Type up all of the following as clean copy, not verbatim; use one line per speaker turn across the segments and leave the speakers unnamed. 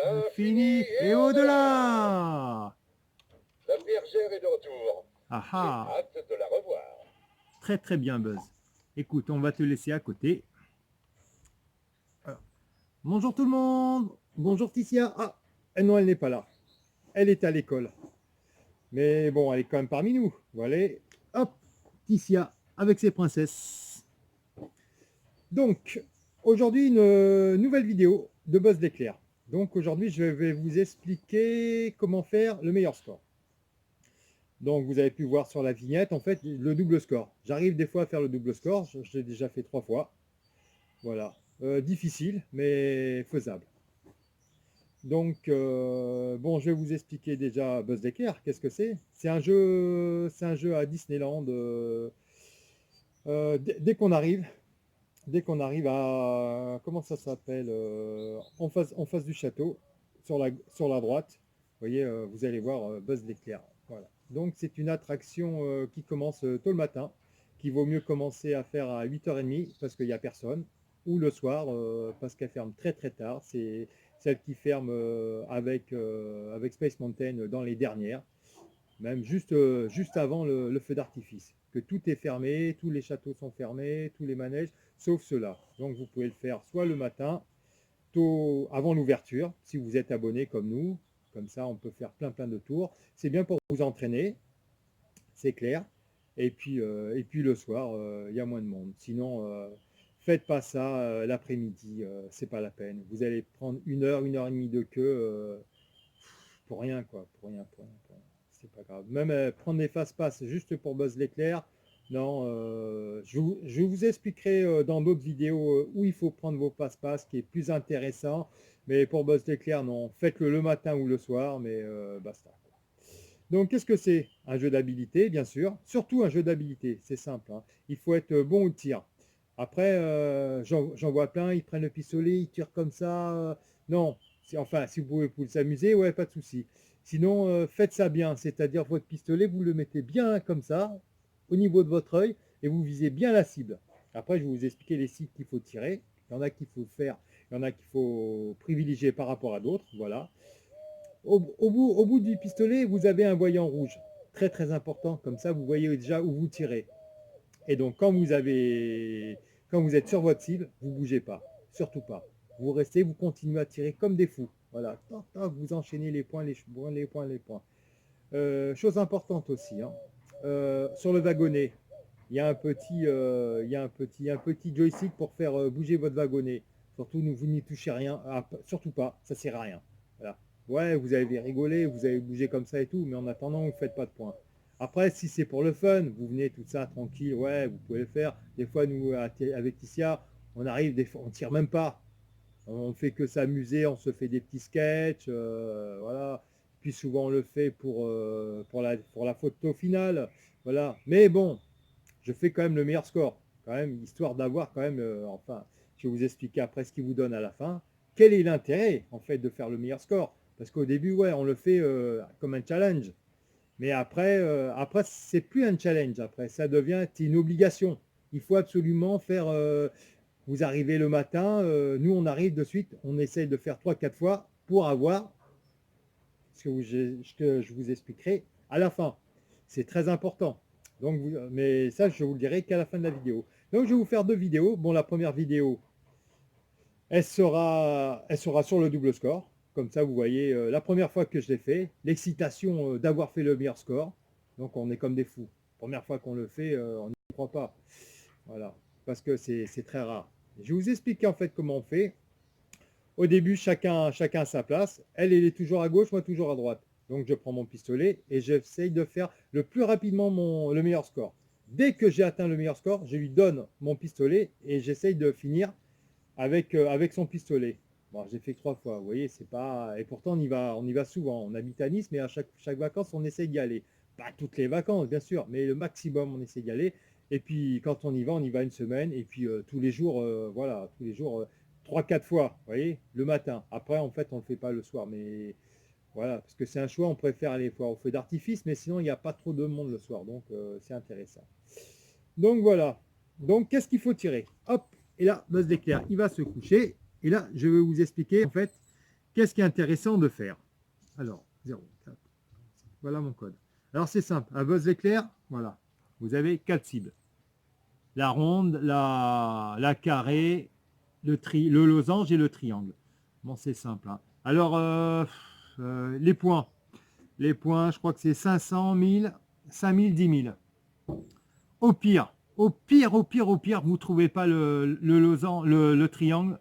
L'infini et au-delà.
La bergère est de retour.
Ah
J'ai
ah.
hâte de la revoir.
Très très bien, Buzz. Écoute, on va te laisser à côté. Alors, bonjour tout le monde. Bonjour Ticia. Ah, non, elle n'est pas là. Elle est à l'école. Mais bon, elle est quand même parmi nous. Voilà. Hop, Ticia avec ses princesses. Donc, aujourd'hui, une nouvelle vidéo de Buzz l'éclair. Donc aujourd'hui, je vais vous expliquer comment faire le meilleur score. Donc vous avez pu voir sur la vignette, en fait, le double score. J'arrive des fois à faire le double score, je l'ai déjà fait 3 fois. Voilà. Difficile, mais faisable. Donc, bon, je vais vous expliquer déjà Buzz l'éclair, qu'est-ce que c'est? C'est un jeu à Disneyland. Dès qu'on arrive à, comment ça s'appelle, en face du château, sur la droite, vous voyez, vous allez voir Buzz l'éclair. Voilà. Donc c'est une attraction qui commence tôt le matin, qui vaut mieux commencer à faire à 8h30 parce qu'il n'y a personne, ou le soir parce qu'elle ferme très très tard. C'est celle qui ferme avec Space Mountain dans les dernières, même juste avant le feu d'artifice, que tout est fermé, tous les châteaux sont fermés, tous les manèges, sauf ceux-là. Donc vous pouvez le faire soit le matin, tôt avant l'ouverture, si vous êtes abonné comme nous, comme ça on peut faire plein de tours. C'est bien pour vous entraîner, c'est clair. Et puis le soir, il y a moins de monde. Sinon, faites pas ça l'après-midi, c'est pas la peine. Vous allez prendre 1 heure et demie de queue pour rien, quoi, pour rien. C'est pas grave. Même prendre des fast-pass juste pour Buzz l'éclair, non, je vous expliquerai dans d'autres vidéos où il faut prendre vos fast-pass, qui est plus intéressant. Mais pour Buzz l'éclair, non, faites-le le matin ou le soir, mais basta. Donc, qu'est-ce que c'est? Un jeu d'habilité, bien sûr. Surtout un jeu d'habilité, c'est simple, hein. Il faut être bon au tir. Après, j'en vois plein, ils prennent le pistolet, ils tirent comme ça. Non, enfin, si vous pouvez vous amuser, ouais, pas de souci. Sinon, faites ça bien, c'est-à-dire votre pistolet, vous le mettez bien comme ça, au niveau de votre œil, et vous visez bien la cible. Après, je vais vous expliquer les cibles qu'il faut tirer. Il y en a qu'il faut faire, il y en a qu'il faut privilégier par rapport à d'autres, voilà. Au bout du pistolet, vous avez un voyant rouge, très très important, comme ça vous voyez déjà où vous tirez. Et donc quand vous êtes sur votre cible, vous ne bougez pas, surtout pas. Vous restez, vous continuez à tirer comme des fous. Voilà, tac, tac, vous enchaînez les points, les points. Chose importante aussi, hein. Sur le wagonnet, il y a un petit joystick pour faire bouger votre wagonnet. Surtout, vous n'y touchez rien, surtout pas, ça sert à rien. Voilà. Ouais, vous avez rigolé, vous avez bougé comme ça et tout, mais en attendant, vous ne faites pas de points. Après, si c'est pour le fun, vous venez tout ça tranquille, ouais, vous pouvez le faire. Des fois, nous, avec Ticia, on arrive, des fois, on tire même pas. On fait que s'amuser, on se fait des petits sketchs, voilà. Puis souvent, on le fait pour la photo finale, voilà. Mais bon, je fais quand même le meilleur score, quand même, histoire d'avoir quand même, enfin, je vais vous expliquer après ce qui vous donne à la fin. Quel est l'intérêt, en fait, de faire le meilleur score? Parce qu'au début, ouais, on le fait comme un challenge. Mais après c'est plus un challenge. Après, ça devient une obligation. Il faut absolument faire. Vous arrivez le matin, nous on arrive de suite, on essaye de faire 3-4 fois pour avoir ce que je vous expliquerai à la fin. C'est très important. Donc, mais ça, je vous le dirai qu'à la fin de la vidéo. Donc, je vais vous faire 2 vidéos. Bon, la première vidéo, elle sera sur le double score. Comme ça, vous voyez, la première fois que je l'ai fait, l'excitation d'avoir fait le meilleur score. Donc, on est comme des fous. Première fois qu'on le fait, on n'y croit pas. Voilà, parce que c'est très rare. Je vais vous expliquer en fait comment on fait. Au début, chacun à sa place. Elle est toujours à gauche, moi toujours à droite. Donc, je prends mon pistolet et j'essaye de faire le plus rapidement le meilleur score. Dès que j'ai atteint le meilleur score, je lui donne mon pistolet et j'essaye de finir avec son pistolet. Bon, j'ai fait que 3 fois, vous voyez, c'est pas... Et pourtant, on y va souvent. On habite à Nice, mais à chaque vacances, on essaie d'y aller. Pas toutes les vacances, bien sûr, mais le maximum, on essaie d'y aller. Et puis, quand on y va une semaine. Et puis, tous les jours, voilà, tous les jours, 3-4 fois, vous voyez, le matin. Après, en fait, on ne le fait pas le soir, mais voilà, parce que c'est un choix, on préfère aller voir au feu d'artifice, mais sinon, il n'y a pas trop de monde le soir, donc c'est intéressant. Donc, voilà. Donc, qu'est-ce qu'il faut tirer? Hop, et là, buzz d'éclair, il va se coucher. Et là, je vais vous expliquer, en fait, qu'est-ce qui est intéressant de faire. Alors, 0, 4, voilà mon code. Alors, c'est simple. Un buzz d'éclair, voilà. Vous avez 4 cibles. La ronde, la carré, le losange et le triangle. Bon, c'est simple. Hein. Alors, les points. Les points, je crois que c'est 500, 1000, 5000, 10 000. Au pire, vous ne trouvez pas le triangle,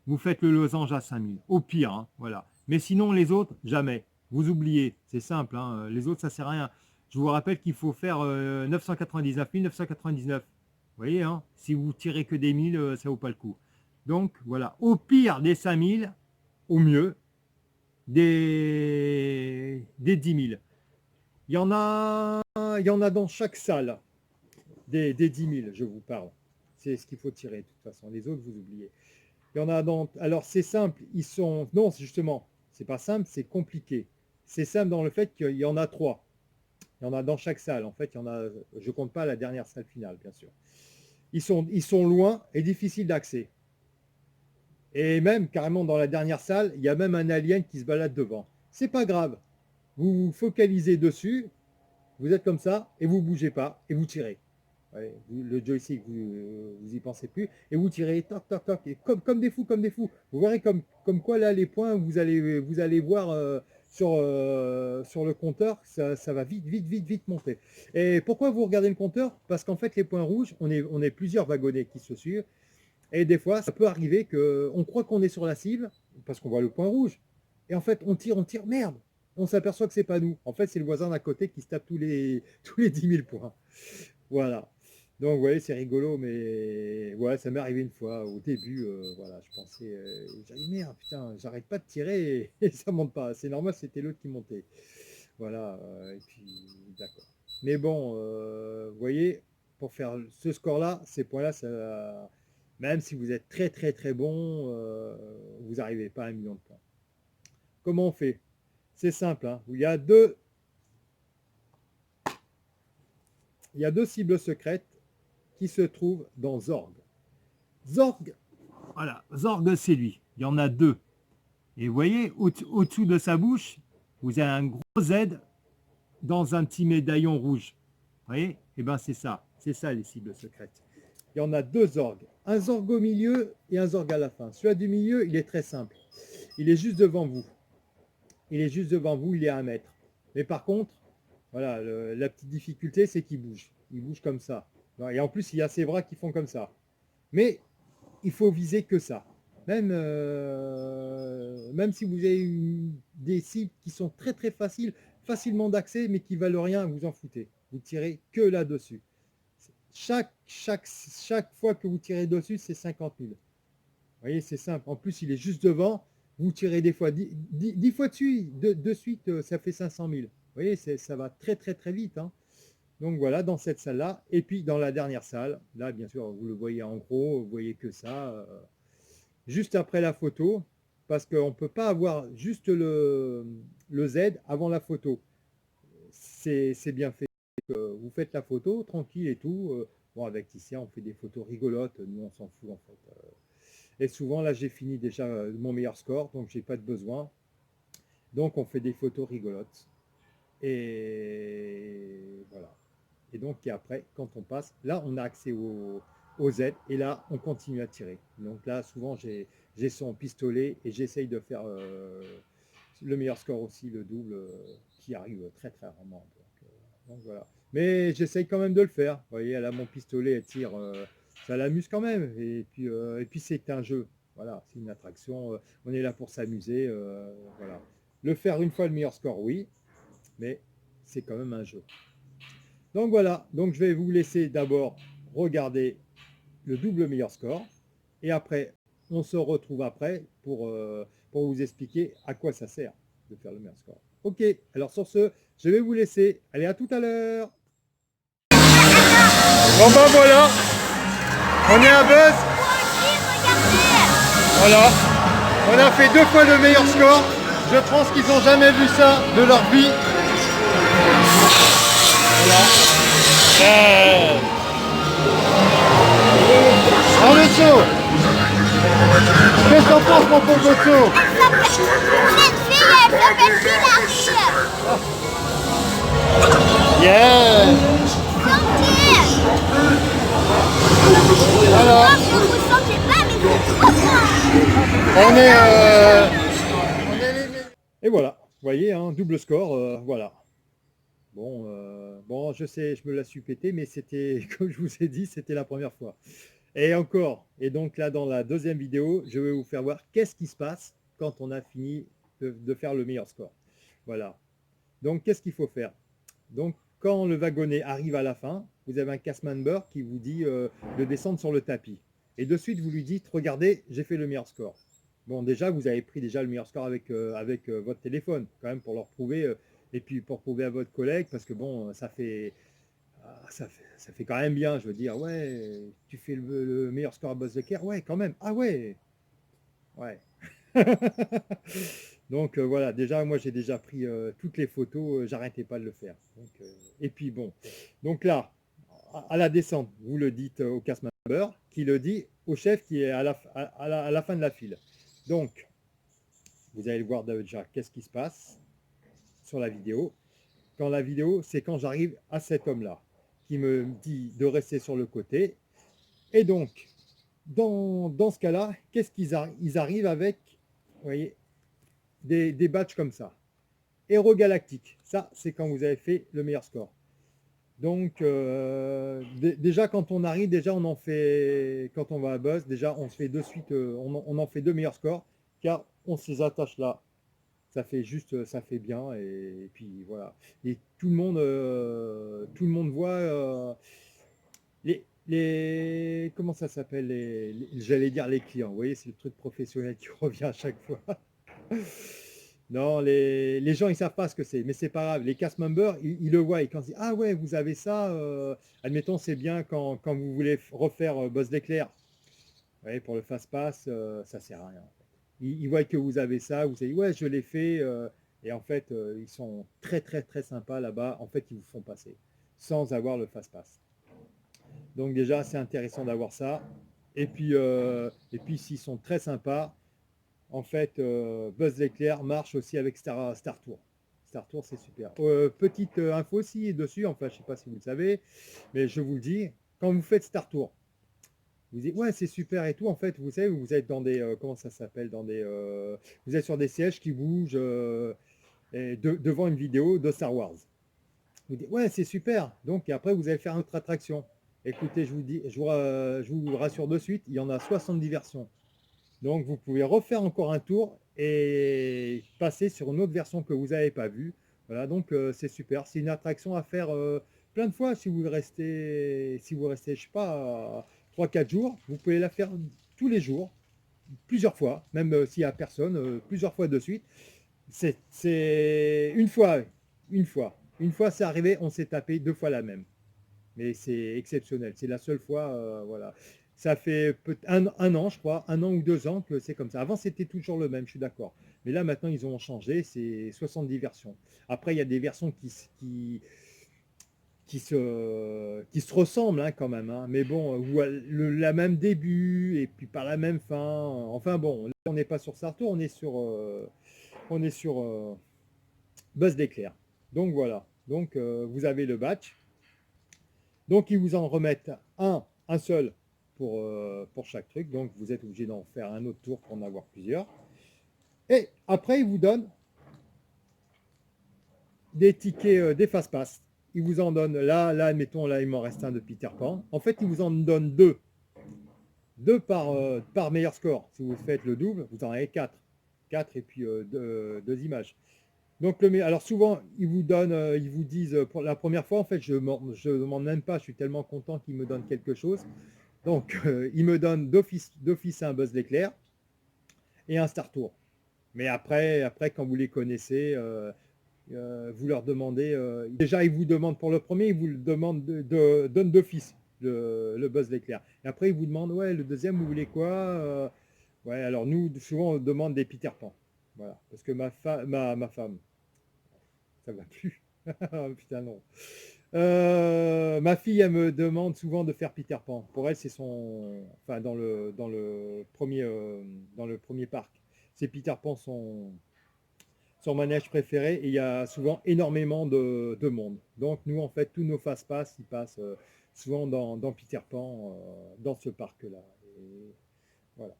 vous faites le losange à 5000. Au pire, hein, voilà. Mais sinon, les autres, jamais. Vous oubliez, c'est simple. Hein, les autres, ça ne sert à rien. Je vous rappelle qu'il faut faire 999 999. Vous voyez, hein, si vous tirez que des 1000, ça ne vaut pas le coup. Donc, voilà. Au pire, des 5000, au mieux, des 10 000. Il y en a dans chaque salle. Des 10 000, je vous parle. C'est ce qu'il faut tirer, de toute façon. Les autres, vous oubliez. Il y en a dans... Alors, c'est simple. Ils sont... Non, justement, c'est pas simple, c'est compliqué. C'est simple dans le fait qu'il y en a 3. Il y en a dans chaque salle. En fait, il y en a... Je ne compte pas la dernière salle finale, bien sûr. Ils sont loin et difficiles d'accès. Et même, carrément, dans la dernière salle, il y a même un alien qui se balade devant. C'est pas grave. Vous vous focalisez dessus, vous êtes comme ça, et vous ne bougez pas, et vous tirez. Ouais, le joystick, vous y pensez plus, et vous tirez, toc, toc, toc, et comme des fous, comme des fous. Vous verrez comme quoi là, les points, vous allez voir sur le compteur, ça va vite monter. Et pourquoi vous regardez le compteur? Parce qu'en fait, les points rouges, on est plusieurs wagonnets qui se suivent, et des fois, ça peut arriver qu'on croit qu'on est sur la cible, parce qu'on voit le point rouge, et en fait, on tire, merde, on s'aperçoit que c'est pas nous. En fait, c'est le voisin d'à côté qui se tape tous les 10 000 points. Voilà. Donc, vous voyez, c'est rigolo, mais ouais, ça m'est arrivé une fois. Au début, voilà, je pensais, j'ai dit, merde, putain, j'arrête pas de tirer et ça monte pas. C'est normal, c'était l'autre qui montait. Voilà, et puis, d'accord. Mais bon, vous voyez, pour faire ce score-là, ces points-là, ça, même si vous êtes très bon, vous n'arrivez pas à 1 million de points. Comment on fait? C'est simple, hein. Il y a deux cibles secrètes qui se trouvent dans Zorg. Zorg, voilà, Zorg c'est lui. Il y en a 2. Et vous voyez, au-dessous de sa bouche, vous avez un gros Z dans un petit médaillon rouge. Vous voyez? Eh bien c'est ça les cibles secrètes. Il y en a 2 Zorg. Un Zorg au milieu et un Zorg à la fin. Celui du milieu, il est très simple. Il est juste devant vous. Il est à 1 mètre. Mais par contre, voilà, la petite difficulté, c'est qu'il bouge. Il bouge comme ça. Et en plus, il y a ses bras qui font comme ça. Mais il faut viser que ça. Même si vous avez des cibles qui sont très facilement d'accès, mais qui ne valent rien, vous en foutez. Vous tirez que là-dessus. Chaque fois que vous tirez dessus, c'est 50 000. Vous voyez, c'est simple. En plus, il est juste devant. Vous tirez des fois 10 fois dessus, de suite, ça fait 500 000. Vous voyez, ça va très vite. Hein. Donc voilà, dans cette salle-là. Et puis dans la dernière salle, là, bien sûr, vous le voyez en gros, vous voyez que ça. Juste après la photo, parce qu'on ne peut pas avoir juste le Z avant la photo. C'est bien fait. Vous faites la photo, tranquille et tout. Bon, avec Ticia, on fait des photos rigolotes. Nous, on s'en fout, en fait. Et souvent, là, j'ai fini déjà mon meilleur score, donc j'ai pas de besoin. Donc, on fait des photos rigolotes. Et voilà. Et donc, et après, quand on passe, là, on a accès au Z. Et là, on continue à tirer. Donc là, souvent, j'ai son pistolet et j'essaye de faire le meilleur score aussi, le double, qui arrive très rarement. Donc voilà. Mais j'essaye quand même de le faire. Vous voyez, elle a mon pistolet, elle tire. Ça l'amuse quand même. Et puis c'est un jeu. Voilà, c'est une attraction. On est là pour s'amuser. Voilà. Le faire une fois le meilleur score, oui. Mais c'est quand même un jeu. Donc voilà. Donc je vais vous laisser d'abord regarder le double meilleur score. Et après, on se retrouve après pour vous expliquer à quoi ça sert de faire le meilleur score. Ok, alors sur ce, je vais vous laisser. Allez, à tout à l'heure. Bon ben voilà, on est à Buzz. Voilà, on a fait 2 fois le meilleur score. Je pense qu'ils n'ont jamais vu ça de leur vie. Voilà. Bosso? Qu'est-ce que t'en penses, mon pauvre Bosso?
Cette fille, elle s'appelle Hilary.
Yeah!
Gentille.
Alors,
Oh, je vous sentez pas, mais vous êtes trop fort.
on est Et voilà, vous voyez, hein, double score, voilà. Bon, je sais, je me la suis pété, mais c'était, comme je vous ai dit, c'était la première fois. Et encore, et donc là, dans la deuxième vidéo, je vais vous faire voir qu'est-ce qui se passe quand on a fini de faire le meilleur score. Voilà. Donc, qu'est-ce qu'il faut faire? Donc, quand le wagonnet arrive à la fin, vous avez un cast member qui vous dit de descendre sur le tapis. Et de suite, vous lui dites, regardez, j'ai fait le meilleur score. Bon, déjà, vous avez pris déjà le meilleur score avec votre téléphone, quand même, pour leur prouver, et puis pour prouver à votre collègue, parce que bon, ça fait quand même bien, je veux dire, ouais, tu fais le meilleur score à Buzz l'éclair, ouais, quand même, ah ouais, ouais. Donc voilà, déjà, moi j'ai déjà pris toutes les photos, j'arrêtais pas de le faire. Donc, et puis bon, donc là, à la descente, vous le dites au cast member, qui le dit au chef qui est à la fin de la file. Donc, vous allez voir déjà qu'est-ce qui se passe sur la vidéo. Quand la vidéo, c'est quand j'arrive à cet homme-là, qui me dit de rester sur le côté. Et donc, dans ce cas-là, qu'est-ce ils arrivent avec, vous voyez, des badges comme ça. Héros galactique, ça c'est quand vous avez fait le meilleur score. Donc déjà quand on arrive, déjà on en fait, quand on va à Buzz, déjà on se fait de suite, on en fait 2 meilleurs scores, car on se les attache là. Ça fait juste, ça fait bien, et puis voilà. Et tout le monde voit comment ça s'appelle, j'allais dire les clients, vous voyez, c'est le truc professionnel qui revient à chaque fois. Non, les gens, ils savent pas ce que c'est, mais c'est pas grave. Les cast members, ils le voient, et quand ils disent, ah ouais, vous avez ça, admettons, c'est bien quand vous voulez refaire Buzz l'éclair. Vous voyez, pour le fast-pass, ça sert à rien. En fait. Ils voient que vous avez ça, vous savez, ouais, je l'ai fait, et en fait, ils sont très, très, très sympas là-bas. En fait, ils vous font passer, sans avoir le fast-pass. Donc déjà, c'est intéressant d'avoir ça. Et puis s'ils sont très sympas, en fait, Buzz l'éclair marche aussi avec Star Tour. Star Tour, c'est super. Petite info aussi dessus, enfin, je ne sais pas si vous le savez, mais je vous le dis, quand vous faites Star Tour, vous dites, ouais, c'est super et tout, en fait, vous savez, vous êtes dans des, comment ça s'appelle, vous êtes sur des sièges qui bougent devant une vidéo de Star Wars. Vous dites, ouais, c'est super, donc après, vous allez faire une autre attraction. Écoutez, je vous dis, je vous rassure de suite, il y en a 70 versions. Donc vous pouvez refaire encore un tour et passer sur une autre version que vous n'avez pas vue. Voilà, donc c'est super. C'est une attraction à faire plein de fois si vous restez, je sais pas, 3-4 jours. Vous pouvez la faire tous les jours, plusieurs fois, même s'il n'y a personne, plusieurs fois de suite. C'est une fois, une fois. Une fois c'est arrivé, on s'est tapé 2 fois la même. Mais c'est exceptionnel. C'est la seule fois, voilà. Ça fait un an, je crois, 1 an ou 2 ans que c'est comme ça. Avant, c'était toujours le même, je suis d'accord. Mais là, maintenant, ils ont changé, c'est 70 versions. Après, il y a des versions qui se ressemblent hein, quand même. Hein. Mais bon, la même début et puis pas la même fin. Enfin bon, là, on n'est pas sur Sartor, on est sur Buzz d'éclair. Donc voilà. Donc vous avez le batch. Donc, ils vous en remettent un seul pour chaque truc. Donc, vous êtes obligé d'en faire un autre tour pour en avoir plusieurs. Et après, ils vous donnent des tickets, des fast-pass. Ils vous en donnent, là, admettons, là, il m'en reste un de Peter Pan. En fait, ils vous en donnent deux. Deux par meilleur score. Si vous faites le double, vous en avez 4. 4 et puis 2 images. Donc, alors souvent, ils vous disent, pour la première fois, en fait, je ne demande même pas, je suis tellement content qu'ils me donnent quelque chose. Donc, ils me donnent d'office un Buzz l'éclair et un Star Tour. Mais après quand vous les connaissez, vous leur demandez, déjà, ils vous demandent pour le premier, ils vous le donnent d'office, le Buzz l'éclair. Et après, ils vous demandent, ouais, le deuxième, vous voulez quoi ouais, alors nous, souvent, on demande des Peter Pan. Voilà, parce que ma femme, ça va plus. Oh, putain, non. Ma fille, elle me demande souvent de faire Peter Pan. Pour elle, c'est son, enfin dans le premier parc, c'est Peter Pan son manège préféré et il y a souvent énormément de monde. Donc nous, en fait, tous nos fast-pass, ils passent souvent dans Peter Pan, dans ce parc-là. Et voilà.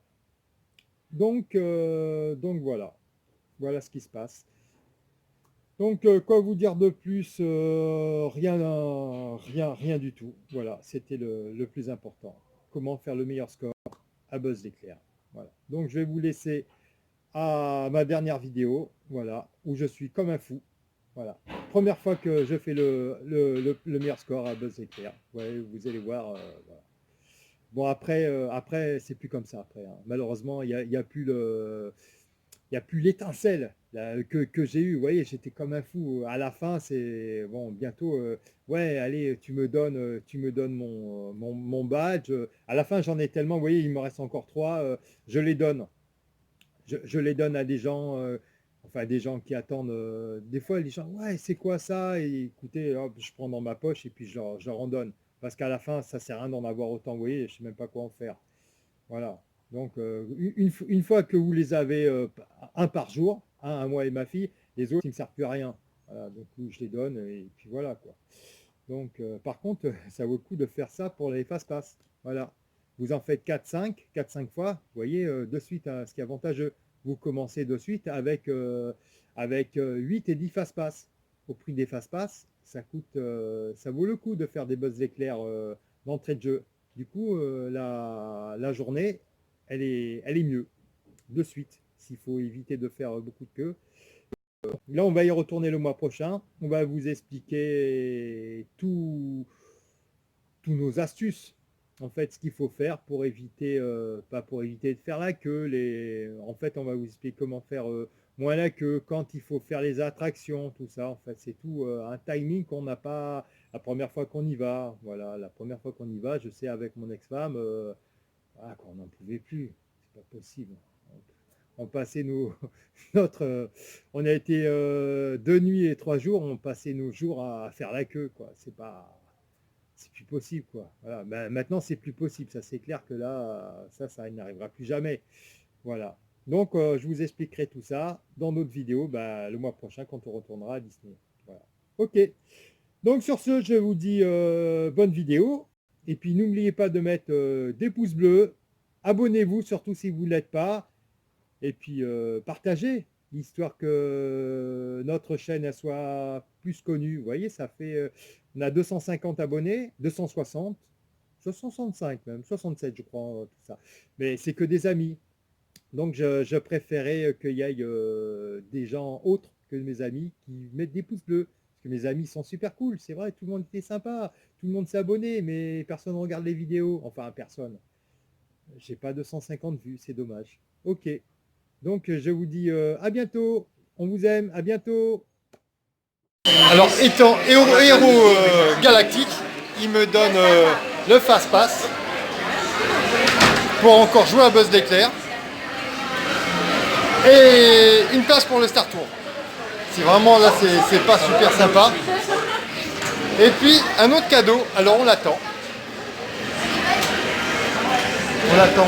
Donc voilà, voilà ce qui se passe. Donc quoi vous dire de plus? Rien du tout. Voilà, c'était le plus important. Comment faire le meilleur score à Buzz l'éclair. Voilà. Donc je vais vous laisser à ma dernière vidéo, voilà, où je suis comme un fou. Voilà. Première fois que je fais le meilleur score à Buzz l'éclair. Ouais, vous allez voir. Voilà. Bon après c'est plus comme ça après. Hein. Malheureusement il y a plus l'étincelle que j'ai eue. Vous voyez, j'étais comme un fou. À la fin, c'est bon, bientôt, ouais, allez, tu me donnes mon badge. À la fin, j'en ai tellement, vous voyez, il me reste encore 3, je les donne. Je les donne à des gens, enfin des gens qui attendent. Des fois, les gens, ouais, c'est quoi ça? Et écoutez, hop, je prends dans ma poche et puis je leur en donne. Parce qu'à la fin, ça sert à rien d'en avoir autant, vous voyez, je ne sais même pas quoi en faire. Voilà. Donc, une fois que vous les avez un par jour, hein, moi et ma fille, les autres, ils ne me servent plus à rien. Voilà, donc, je les donne et puis voilà, quoi. Donc, par contre, ça vaut le coup de faire ça pour les fast-pass. Voilà. Vous en faites 4-5 fois. Vous voyez, de suite, hein, ce qui est avantageux. Vous commencez de suite avec 8 et 10 fast-pass. Au prix des fast-pass, ça vaut le coup de faire des buzz d'éclair d'entrée de jeu. Du coup, la journée, elle est mieux, de suite, s'il faut éviter de faire beaucoup de queue. Là, on va y retourner le mois prochain. On va vous expliquer tous nos astuces, en fait, ce qu'il faut faire pour éviter, pas pour éviter de faire la queue. En fait, on va vous expliquer comment faire moins la queue, quand il faut faire les attractions, tout ça. En fait, c'est tout un timing qu'on n'a pas la première fois qu'on y va. Voilà, la première fois qu'on y va, je sais avec mon ex-femme, qu'on n'en pouvait plus. C'est pas possible. On passait on a été 2 nuits et 3 jours, on passait nos jours à faire la queue, quoi. C'est plus possible, quoi. Voilà. Ben, maintenant, c'est plus possible. Ça, c'est clair que là, ça n'arrivera plus jamais. Voilà. Donc, je vous expliquerai tout ça dans notre vidéo le mois prochain quand on retournera à Disney. Voilà. Ok. Donc, sur ce, je vous dis bonne vidéo. Et puis, n'oubliez pas de mettre des pouces bleus. Abonnez-vous, surtout si vous ne l'êtes pas. Et puis, partagez, histoire que notre chaîne elle soit plus connue. Vous voyez, ça fait... on a 250 abonnés, 260, 65 même, 67 je crois, tout ça. Mais c'est que des amis. Donc je préférais qu'il y ait des gens autres que mes amis qui mettent des pouces bleus. Parce que mes amis sont super cool, c'est vrai, tout le monde était sympa, tout le monde s'est abonné, mais personne ne regarde les vidéos. Enfin, personne. J'ai pas 250 vues, c'est dommage. Ok. Donc je vous dis à bientôt. On vous aime, à bientôt. Alors, étant héros galactique, il me donne le fast-pass pour encore jouer à Buzz l'éclair et une place pour le Star Tour. C'est vraiment là, c'est pas super sympa. Et puis un autre cadeau. Alors on l'attend. On l'attend.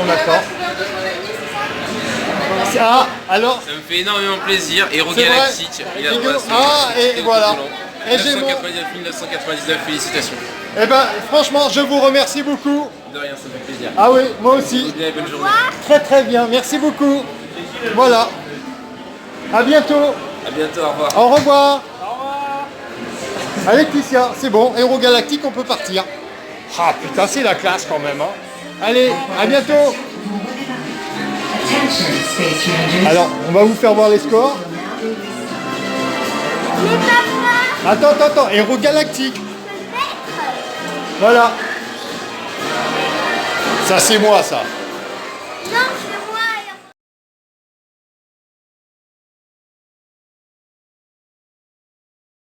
Ah, alors
ça me fait énormément plaisir. Héros Galactique, il a
et voilà. Et
999, félicitations.
Eh ben, franchement, je vous remercie beaucoup.
De rien, ça me fait plaisir.
Ah oui, moi aussi.
Bien, bonne journée.
Très bien, merci beaucoup. Voilà. À bientôt.
À bientôt, au revoir.
Au revoir. Allez, Laetitia, c'est bon. Héros Galactique, on peut partir. Ah putain, c'est la classe quand même. Hein. Allez, à bientôt. Alors, on va vous faire voir les scores. Attends, Héros Galactique. Voilà. Ça, c'est moi, ça.